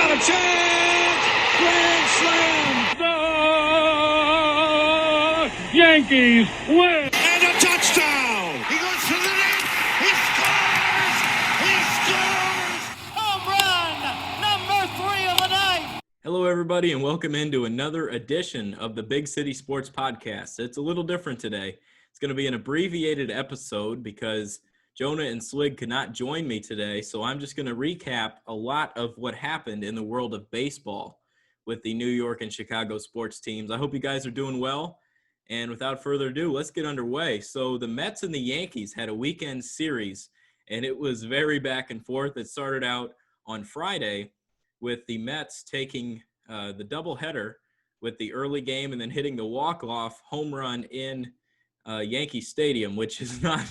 got a chance! Grand slam! The Yankees win! And a touchdown! He goes to the net! He scores! He scores! Home run! Number 3 of the night! Hello, everybody, and welcome into another edition of the Big City Sports Podcast. It's a little different today. It's going to be an abbreviated episode because Jonah and Slig could not join me today, so I'm just going to recap a lot of what happened in the world of baseball with the New York and Chicago sports teams. I hope you guys are doing well, and without further ado, let's get underway. So the Mets and the Yankees had a weekend series, and it was very back and forth. It started out on Friday with the Mets taking the doubleheader with the early game and then hitting the walk-off home run in Yankee Stadium, which is not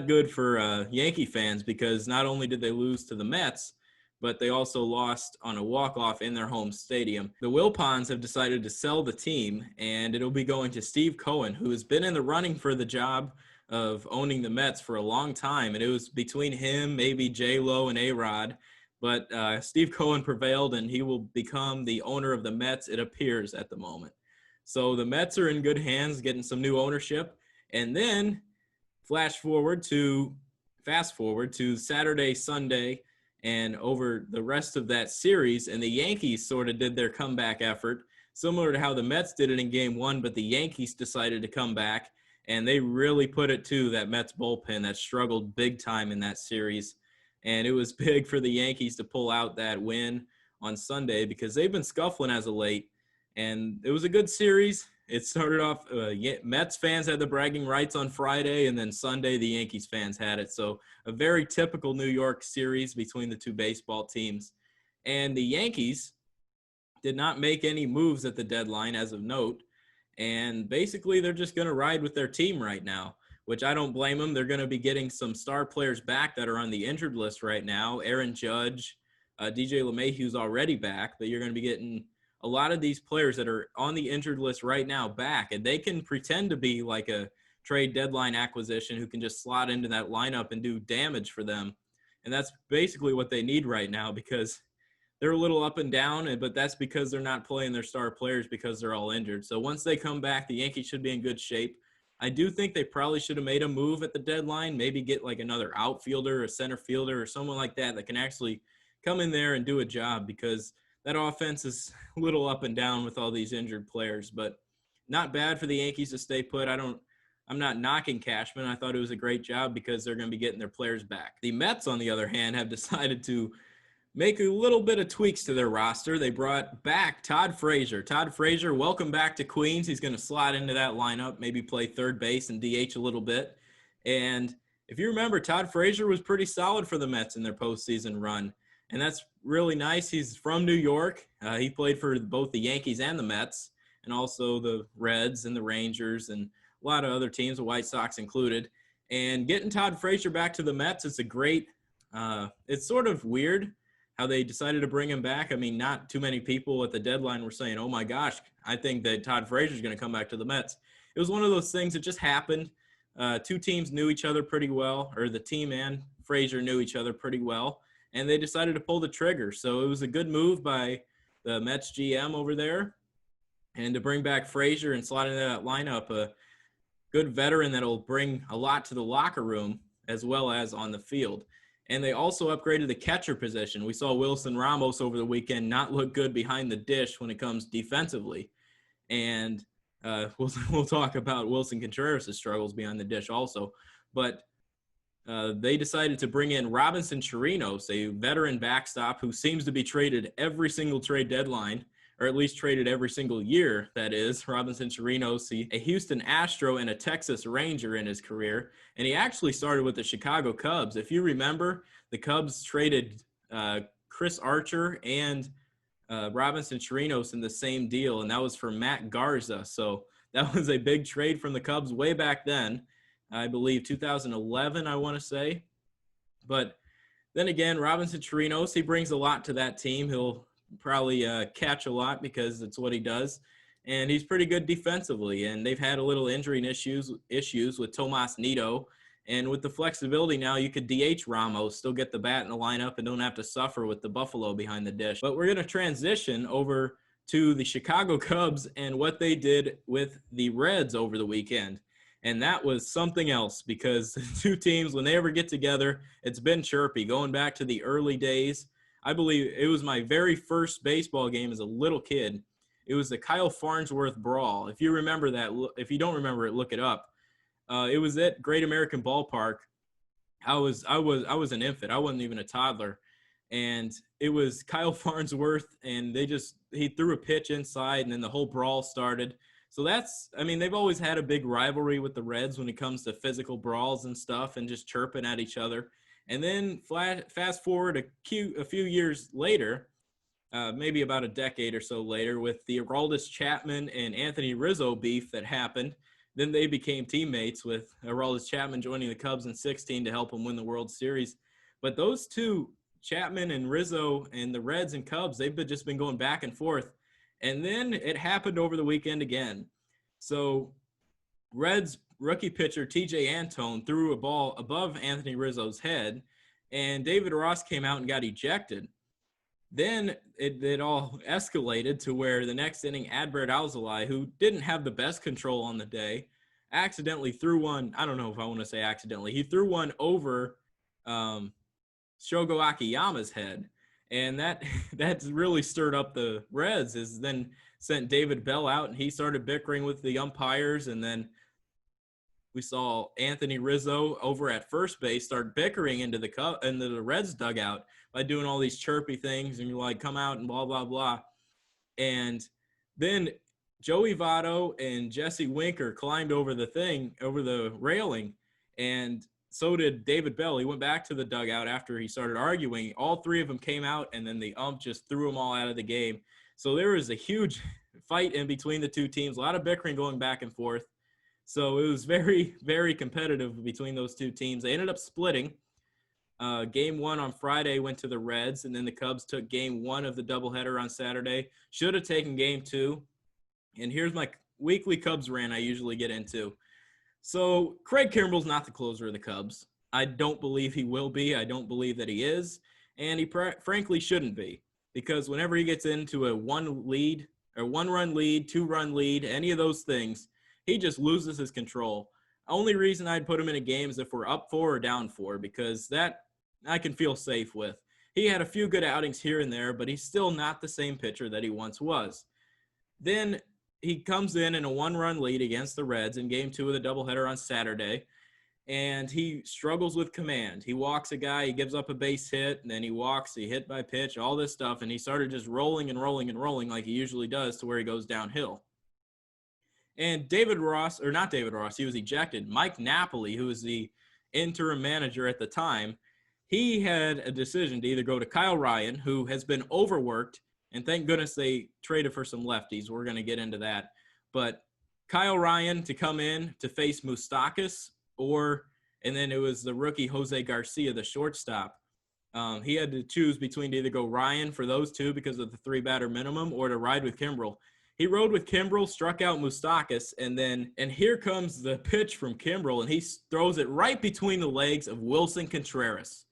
good for Yankee fans because not only did they lose to the Mets, but they also lost on a walk-off in their home stadium. The Wilpons have decided to sell the team, and it'll be going to Steve Cohen, who has been in the running for the job of owning the Mets for a long time, and it was between him, maybe J-Lo and A-Rod, but Steve Cohen prevailed, and he will become the owner of the Mets, it appears, at the moment. So the Mets are in good hands, getting some new ownership, and then fast forward to Saturday, Sunday, and over the rest of that series, and the Yankees sort of did their comeback effort, similar to how the Mets did it in Game 1, but the Yankees decided to come back, and they really put it to that Mets bullpen that struggled big time in that series. And it was big for the Yankees to pull out that win on Sunday because they've been scuffling as of late, and it was a good series. It started off, Mets fans had the bragging rights on Friday, and then Sunday the Yankees fans had it. So a very typical New York series between the two baseball teams. And the Yankees did not make any moves at the deadline as of note. And basically they're just going to ride with their team right now, which I don't blame them. They're going to be getting some star players back that are on the injured list right now. Aaron Judge, DJ LeMahieu's already back, but you're going to be getting a lot of these players that are on the injured list right now back, and they can pretend to be like a trade deadline acquisition who can just slot into that lineup and do damage for them. And that's basically what they need right now because they're a little up and down, but that's because they're not playing their star players because they're all injured. So once they come back, the Yankees should be in good shape. I do think they probably should have made a move at the deadline, maybe get like another outfielder, a center fielder, or someone like that that can actually come in there and do a job because that offense is a little up and down with all these injured players, but not bad for the Yankees to stay put. I'm not knocking Cashman. I thought it was a great job because they're going to be getting their players back. The Mets, on the other hand, have decided to make a little bit of tweaks to their roster. They brought back Todd Frazier. Todd Frazier, welcome back to Queens. He's going to slide into that lineup, maybe play third base and DH a little bit. And if you remember, Todd Frazier was pretty solid for the Mets in their postseason run. And that's really nice. He's from New York. He played for both the Yankees and the Mets, and also the Reds and the Rangers and a lot of other teams, the White Sox included. And getting Todd Frazier back to the Mets is a great it's sort of weird how they decided to bring him back. I mean, not too many people at the deadline were saying, oh, my gosh, I think that Todd Frazier is going to come back to the Mets. It was one of those things that just happened. Two teams knew each other pretty well, or the team and Frazier knew each other pretty well. And they decided to pull the trigger. So it was a good move by the Mets GM over there. And to bring back Frazier and slot into that lineup, a good veteran that will bring a lot to the locker room as well as on the field. And they also upgraded the catcher position. We saw Wilson Ramos over the weekend not look good behind the dish when it comes defensively. And we'll talk about Wilson Contreras' struggles behind the dish also. But they decided to bring in Robinson Chirinos, a veteran backstop who seems to be traded every single trade deadline, or at least traded every single year, that is. Robinson Chirinos, a Houston Astro and a Texas Ranger in his career, and he actually started with the Chicago Cubs. If you remember, the Cubs traded Chris Archer and Robinson Chirinos in the same deal, and that was for Matt Garza. So that was a big trade from the Cubs way back then. I believe 2011, I want to say. But then again, Robinson Chirinos, he brings a lot to that team. He'll probably catch a lot because it's what he does. And he's pretty good defensively. And they've had a little injury issues with Tomas Nido And with the flexibility now, you could DH Ramos, still get the bat in the lineup, and don't have to suffer with the Buffalo behind the dish. But we're going to transition over to the Chicago Cubs and what they did with the Reds over the weekend. And that was something else, because the two teams, when they ever get together, it's been chirpy. Going back to the early days, I believe it was my very first baseball game as a little kid. It was the Kyle Farnsworth Brawl. If you remember that, if you don't remember it, look it up. It was at Great American Ballpark. I was an infant. I wasn't even a toddler. And it was Kyle Farnsworth, and he threw a pitch inside, and then the whole brawl started. So they've always had a big rivalry with the Reds when it comes to physical brawls and stuff and just chirping at each other. And then fast forward a few years later, maybe about a decade or so later, with the Aroldis Chapman and Anthony Rizzo beef that happened. Then they became teammates, with Aroldis Chapman joining the Cubs in 2016 to help them win the World Series. But those two, Chapman and Rizzo, and the Reds and Cubs, they've just been going back and forth. And then it happened over the weekend again. So Reds rookie pitcher TJ Antone threw a ball above Anthony Rizzo's head, and David Ross came out and got ejected. Then it all escalated to where the next inning, Adbert Alzolay, who didn't have the best control on the day, accidentally threw one. I don't know if I want to say accidentally. He threw one over Shogo Akiyama's head. And that really stirred up the Reds, then sent David Bell out, and he started bickering with the umpires. And then we saw Anthony Rizzo over at first base start bickering into the Reds dugout by doing all these chirpy things, and you're like, come out and blah, blah, blah. And then Joey Votto and Jesse Winker climbed over the railing, and so did David Bell. He went back to the dugout after he started arguing. All three of them came out, and then the ump just threw them all out of the game. So there was a huge fight in between the two teams, a lot of bickering going back and forth. So it was very, very competitive between those two teams. They ended up splitting. Game one on Friday went to the Reds, and then the Cubs took game one of the doubleheader on Saturday. Should have taken game two. And here's my weekly Cubs rant I usually get into. So Craig Kimbrell's not the closer of the Cubs. I don't believe he will be. I don't believe that he is. And he frankly shouldn't be, because whenever he gets into a one-run lead, 2-run lead, any of those things, he just loses his control. Only reason I'd put him in a game is if we're up 4 or down 4, because that I can feel safe with. He had a few good outings here and there, but he's still not the same pitcher that he once was. Then he comes in a 1-run lead against the Reds in game 2 of the doubleheader on Saturday, and he struggles with command. He walks a guy, he gives up a base hit, and then he walks, he hit by pitch, all this stuff, and he started just rolling and rolling and rolling like he usually does to where he goes downhill. And he was ejected. Mike Napoli, who was the interim manager at the time, he had a decision to either go to Kyle Ryan, who has been overworked, and thank goodness they traded for some lefties. We're going to get into that. But Kyle Ryan to come in to face Moustakas, and then it was the rookie Jose Garcia, the shortstop. He had to choose between to either go Ryan for those two because of the 3-batter minimum, or to ride with Kimbrell. He rode with Kimbrell, struck out Moustakas, and here comes the pitch from Kimbrell, and he throws it right between the legs of Wilson Contreras.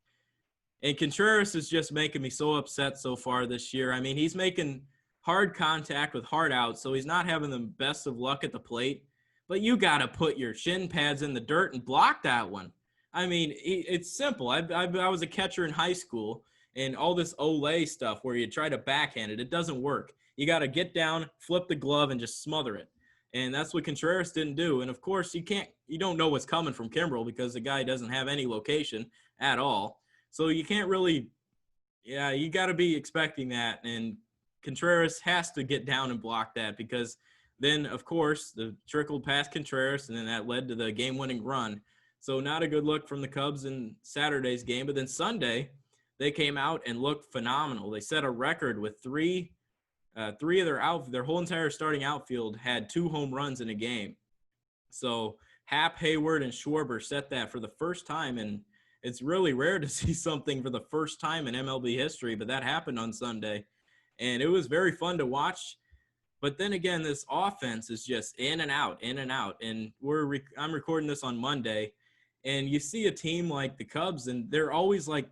And Contreras is just making me so upset so far this year. I mean, he's making hard contact with hard outs, so he's not having the best of luck at the plate. But you got to put your shin pads in the dirt and block that one. I mean, it's simple. I was a catcher in high school, and all this Olay stuff where you try to backhand it doesn't work. You got to get down, flip the glove, and just smother it. And that's what Contreras didn't do. And, of course, you don't know what's coming from Kimbrell because the guy doesn't have any location at all. So you can't really – you got to be expecting that. And Contreras has to get down and block that, because then, of course, the trickled past Contreras, and then that led to the game-winning run. So not a good look from the Cubs in Saturday's game. But then Sunday, they came out and looked phenomenal. They set a record with three of their whole entire starting outfield had 2 home runs in a game. So Happ, Hayward, and Schwarber set that for the first time, and it's really rare to see something for the first time in MLB history, but that happened on Sunday, and it was very fun to watch. But then again, this offense is just in and out, and I'm recording this on Monday, And you see a team like the Cubs, and they're always like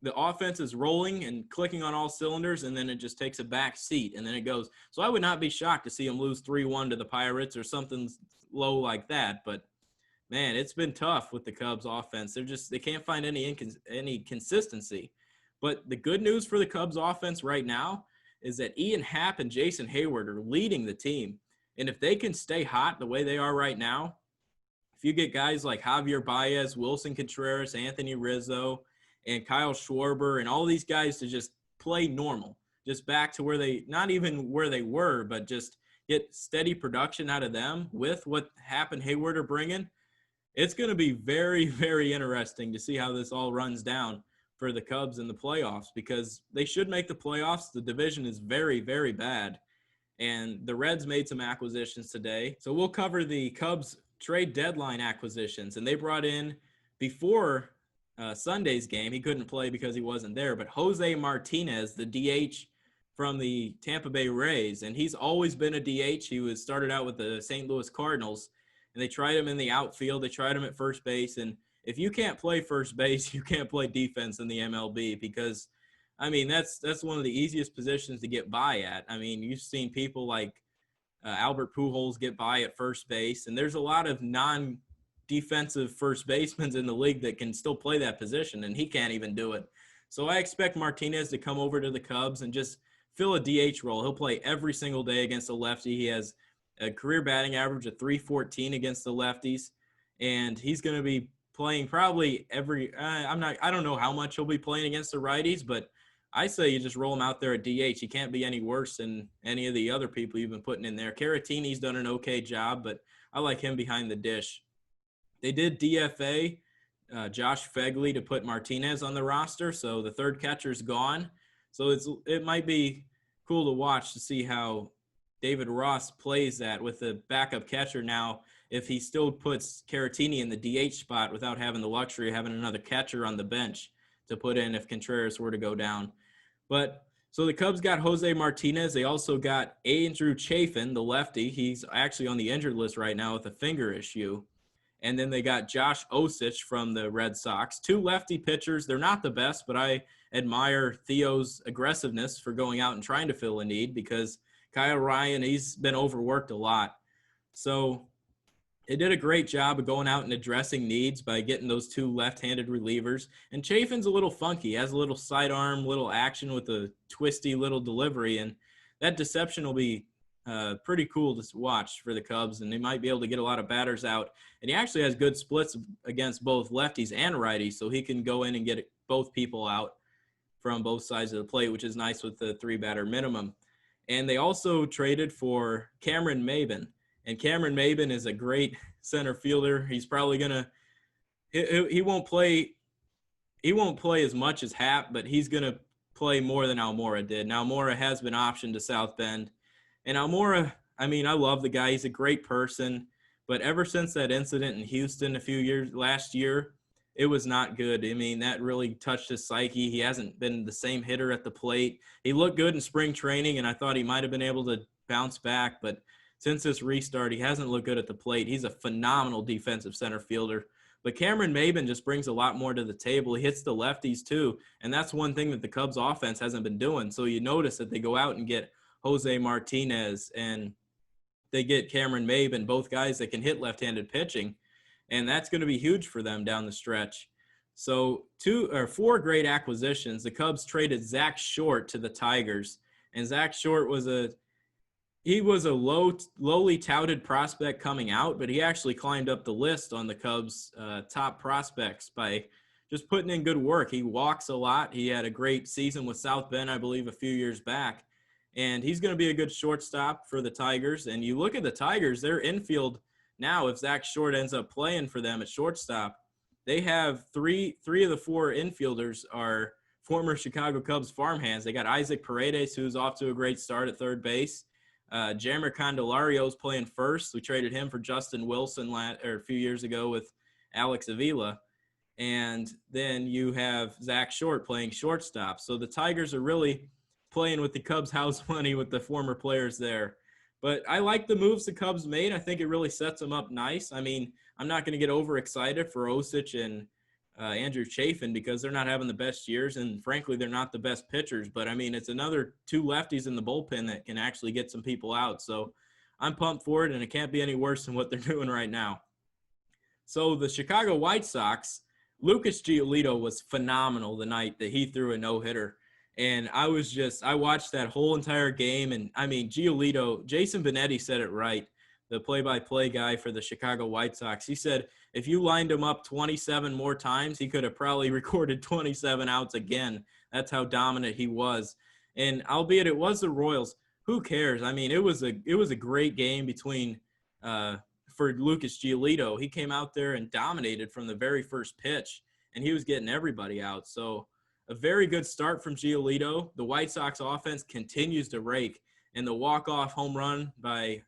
the offense is rolling and clicking on all cylinders, and then it just takes a back seat, and then it goes. So I would not be shocked to see them lose 3-1 to the Pirates or something low like that. But, man, it's been tough with the Cubs offense. They can't find any consistency. But the good news for the Cubs offense right now is that Ian Happ and Jason Hayward are leading the team. And if they can stay hot the way they are right now, if you get guys like Javier Baez, Wilson Contreras, Anthony Rizzo, and Kyle Schwarber, and all these guys to just play normal, just back to where not even where they were, but just get steady production out of them with what Happ and Hayward are bringing, it's going to be very, very interesting to see how this all runs down for the Cubs in the playoffs, because they should make the playoffs. The division is very, very bad. And the Reds made some acquisitions today. So we'll cover the Cubs trade deadline acquisitions. And they brought in, before Sunday's game, he couldn't play because he wasn't there, but Jose Martinez, the DH from the Tampa Bay Rays. And he's always been a DH. He started out with the St. Louis Cardinals, and they tried him in the outfield. They tried him at first base. And if you can't play first base, you can't play defense in the MLB, because, I mean, that's one of the easiest positions to get by at. I mean, you've seen people like Albert Pujols get by at first base, and there's a lot of non-defensive first basemen in the league that can still play that position, and he can't even do it. So I expect Martinez to come over to the Cubs and just fill a DH role. He'll play every single day against a lefty. He has a career batting average of .314 against the lefties, and he's going to be playing probably I don't know how much he'll be playing against the righties, but I say you just roll him out there at DH. He can't be any worse than any of the other people you've been putting in there. Caratini's done an okay job, but I like him behind the dish. They did DFA Josh Fegley to put Martinez on the roster, so the third catcher's gone. So it might be cool to watch to see how David Ross plays that with the backup catcher now, if he still puts Caratini in the DH spot without having the luxury of having another catcher on the bench to put in if Contreras were to go down. But so the Cubs got Jose Martinez. They also got Andrew Chafin, the lefty. He's actually on the injured list right now with a finger issue. And then they got Josh Osich from the Red Sox. Two lefty pitchers. They're not the best, but I admire Theo's aggressiveness for going out and trying to fill a need, because Kyle Ryan, he's been overworked a lot. So they did a great job of going out and addressing needs by getting those two left-handed relievers. And Chafin's a little funky. He has a little sidearm, little action with a twisty little delivery. And that deception will be pretty cool to watch for the Cubs. And they might be able to get a lot of batters out. And he actually has good splits against both lefties and righties, so he can go in and get both people out from both sides of the plate, which is nice with the 3-batter minimum. And they also traded for Cameron Maybin. And Cameron Maybin is a great center fielder. He's probably he won't play as much as Happ, but he's going to play more than Almora did. Now, Almora has been optioned to South Bend. And Almora, I mean, I love the guy. He's a great person. But ever since that incident in Houston last year, it was not good. I mean, that really touched his psyche. He hasn't been the same hitter at the plate. He looked good in spring training, and I thought he might have been able to bounce back. But since this restart, he hasn't looked good at the plate. He's a phenomenal defensive center fielder. But Cameron Maybin just brings a lot more to the table. He hits the lefties too, and that's one thing that the Cubs offense hasn't been doing. So you notice that they go out and get Jose Martinez and they get Cameron Maybin, both guys that can hit left-handed pitching, and that's going to be huge for them down the stretch. So 4 great acquisitions. The Cubs traded Zach Short to the Tigers, and Zach Short was a lowly touted prospect coming out, but he actually climbed up the list on the Cubs' top prospects by just putting in good work. He walks a lot. He had a great season with South Bend, I believe, a few years back. And he's going to be a good shortstop for the Tigers. And you look at the Tigers, their infield now, if Zach Short ends up playing for them at shortstop, they have three of the 4 infielders are former Chicago Cubs farmhands. They got Isaac Paredes, who's off to a great start at third base. Jammer Candelario's playing first. We traded him for Justin Wilson a few years ago with Alex Avila. And then you have Zach Short playing shortstop. So the Tigers are really playing with the Cubs house money with the former players there. But I like the moves the Cubs made. I think it really sets them up nice. I mean, I'm not going to get overexcited for Osich and Andrew Chafin because they're not having the best years, and frankly, they're not the best pitchers. But, I mean, it's another two lefties in the bullpen that can actually get some people out. So I'm pumped for it, and it can't be any worse than what they're doing right now. So the Chicago White Sox, Lucas Giolito was phenomenal the night that he threw a no-hitter. And I watched that whole entire game. And, I mean, Giolito, Jason Benetti said it right, the play-by-play guy for the Chicago White Sox. He said if you lined him up 27 more times, he could have probably recorded 27 outs again. That's how dominant he was. And albeit it was the Royals, who cares? I mean, it was a great game between for Lucas Giolito. He came out there and dominated from the very first pitch, and he was getting everybody out. So a very good start from Giolito. The White Sox offense continues to rake, and the walk-off home run by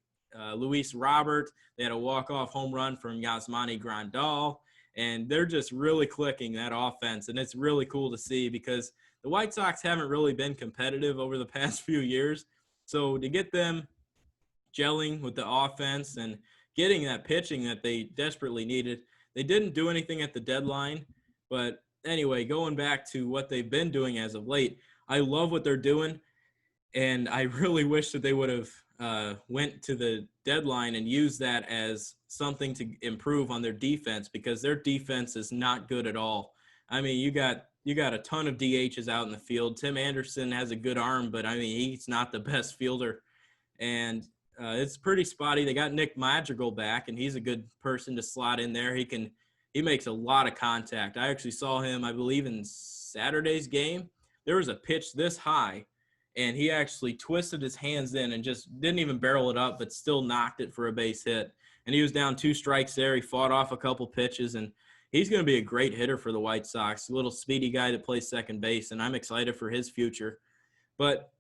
Luis Robert. They had a walk-off home run from Yasmani Grandal, and they're just really clicking that offense, and it's really cool to see because the White Sox haven't really been competitive over the past few years. So to get them gelling with the offense and getting that pitching that they desperately needed, they didn't do anything at the deadline. But anyway, going back to what they've been doing as of late, I love what they're doing, and I really wish that they would have went to the deadline and used that as something to improve on their defense because their defense is not good at all. I mean, you got a ton of DHs out in the field. Tim Anderson has a good arm, but I mean, he's not the best fielder, and it's pretty spotty. They got Nick Madrigal back, and he's a good person to slot in there. He makes a lot of contact. I actually saw him, I believe, in Saturday's game. There was a pitch this high, and he actually twisted his hands in and just didn't even barrel it up, but still knocked it for a base hit. And he was down 2 strikes there. He fought off a couple pitches, and he's going to be a great hitter for the White Sox, a little speedy guy that plays second base, and I'm excited for his future. But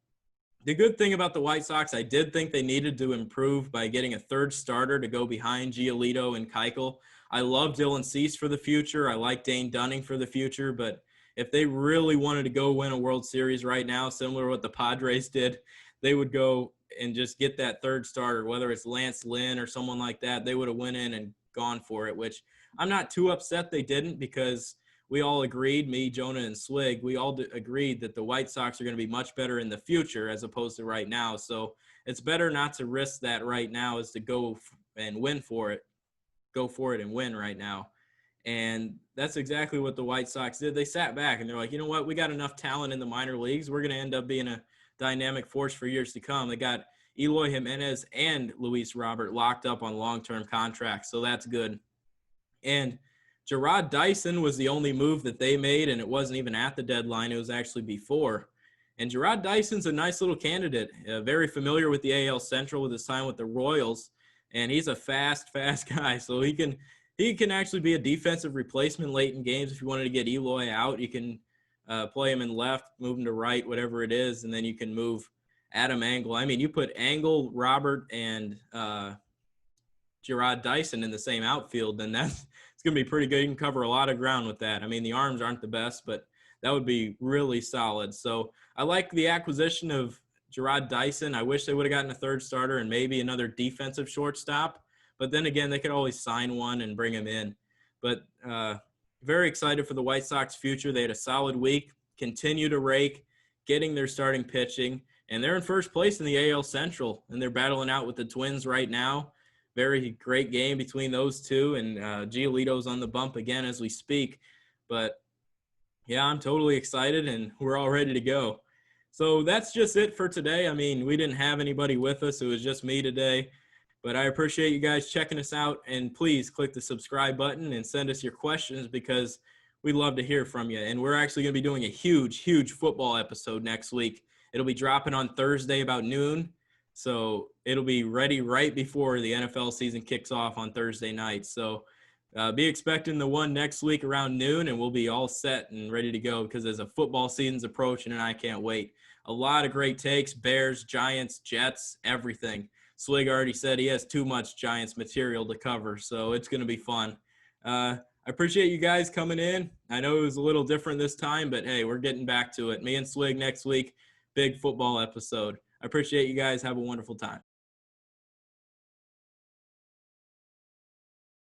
the good thing about the White Sox, I did think they needed to improve by getting a third starter to go behind Giolito and Keuchel. I love Dylan Cease for the future. I like Dane Dunning for the future, but if they really wanted to go win a World Series right now, similar to what the Padres did, they would go and just get that third starter, whether it's Lance Lynn or someone like that. They would have went in and gone for it, which I'm not too upset they didn't because we all agreed, me, Jonah, and Slig, we all agreed that the White Sox are going to be much better in the future as opposed to right now. So it's better not to risk that right now as to go and win for it. Go for it and win right now. And that's exactly what the White Sox did. They sat back and they're like, you know what? We got enough talent in the minor leagues. We're going to end up being a dynamic force for years to come. They got Eloy Jimenez and Luis Robert locked up on long-term contracts. So that's good. And Jarrod Dyson was the only move that they made, and it wasn't even at the deadline. It was actually before. And Jarrod Dyson's a nice little candidate, very familiar with the AL Central with his time with the Royals, and he's a fast guy. So he can actually be a defensive replacement late in games. If you wanted to get Eloy out, you can play him in left, move him to right, whatever it is, and then you can move Adam Engel. I mean, you put Engel, Robert, and Jarrod Dyson in the same outfield, then it's going to be pretty good. You can cover a lot of ground with that. I mean, the arms aren't the best, but that would be really solid. So I like the acquisition of Jarrod Dyson. I wish they would have gotten a third starter and maybe another defensive shortstop. But then again, they could always sign one and bring him in. But very excited for the White Sox future. They had a solid week, continue to rake, getting their starting pitching. And they're in first place in the AL Central, and they're battling out with the Twins right now. Very great game between those two, and Giolito's on the bump again as we speak. But, yeah, I'm totally excited, and we're all ready to go. So that's just it for today. I mean, we didn't have anybody with us. It was just me today. But I appreciate you guys checking us out, and please click the subscribe button and send us your questions because we'd love to hear from you. And we're actually going to be doing a huge football episode next week. It'll be dropping on Thursday about noon. So it'll be ready right before the NFL season kicks off on Thursday night. So be expecting the one next week around noon, and we'll be all set and ready to go because as a football season's approaching, and I can't wait. A lot of great takes, Bears, Giants, Jets, everything. Slig already said he has too much Giants material to cover, so it's going to be fun. I appreciate you guys coming in. I know it was a little different this time, but, hey, we're getting back to it. Me and Slig next week, big football episode. I appreciate you guys. Have a wonderful time.